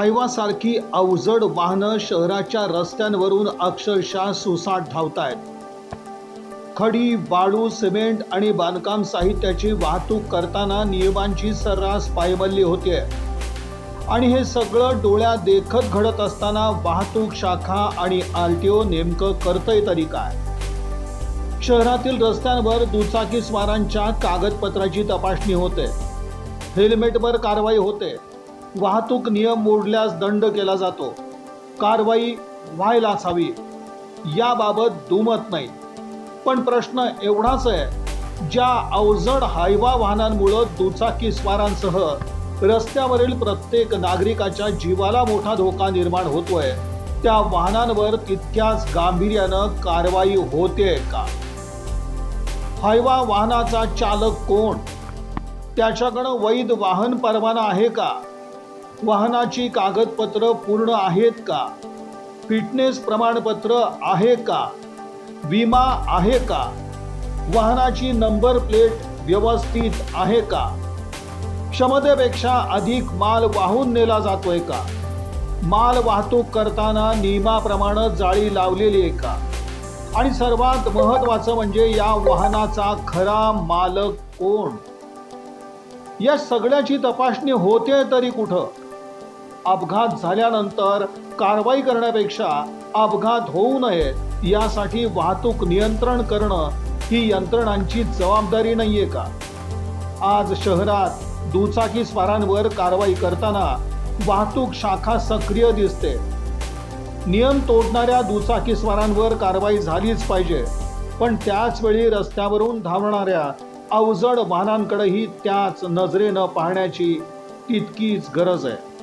हायवासारखी अवजड वाहनं शहराच्या रस्त्यांवरून अक्षरशः सुसाट धावतायत। खडी, वाळू, सिमेंट आणि बांधकाम साहित्याची वाहतूक करताना नियमांची सर्रास पायमल्ली होते आणि हे सगळं डोळ्यात देखत घडत असताना वाहतूक शाखा आणि आरटीओ नेमकं करतंय तरी काय? शहरातील रस्त्यांवर दुचाकीस्वारांच्या कागदपत्राची तपासणी होते, हेल्मेटवर कारवाई होते, वाहतूक नियम मोडल्यास दंड केला जातो। कारवाई व्हायलाच हवी याबाबत दुमत नाही, पण प्रश्न एवढाच आहे, ज्या अवजड हायवा वाहनांमुळे दुचाकीस्वारांसह रस्त्यावरील प्रत्येक नागरिकाच्या जीवाला मोठा धोका निर्माण होतोय, त्या वाहनांवर तितक्याच गांभीर्यानं कारवाई होते का? हायवा वाहनाचा चालक कोण? त्याच्याकडे वैध वाहन परवाना आहे का? वाहनाची कागदपत्र पूर्ण आहेत का? फिटनेस प्रमाणपत्र आहे का? विमा आहे का? वाहनाची नंबर प्लेट व्यवस्थित आहे का? क्षमतेपेक्षा अधिक माल वाहून नेला जातोय का? माल वाहतूक करताना नियमाप्रमाणे जाळी लावलेली आहे का? आणि सर्वात महत्त्वाचं म्हणजे या वाहनाचा खरा मालक कोण? या सगळ्याची तपासणी होते तरी कुठं? अपघात झाल्यानंतर कारवाई करण्यापेक्षा अपघात होऊ नये यासाठी वाहतूक नियंत्रण करणं ही यंत्रणांची जबाबदारी नाहीये का? आज शहरात दुचाकीस्वारांवर कारवाई करताना वाहतूक शाखा सक्रिय दिसते। नियम तोडणाऱ्या दुचाकीस्वारांवर कारवाई झालीच पाहिजे, पण त्याच वेळी रस्त्यावरून धावणाऱ्या अवजड वाहनांकडेही त्याच नजरेनं पाहण्याची तितकीच गरज आहे।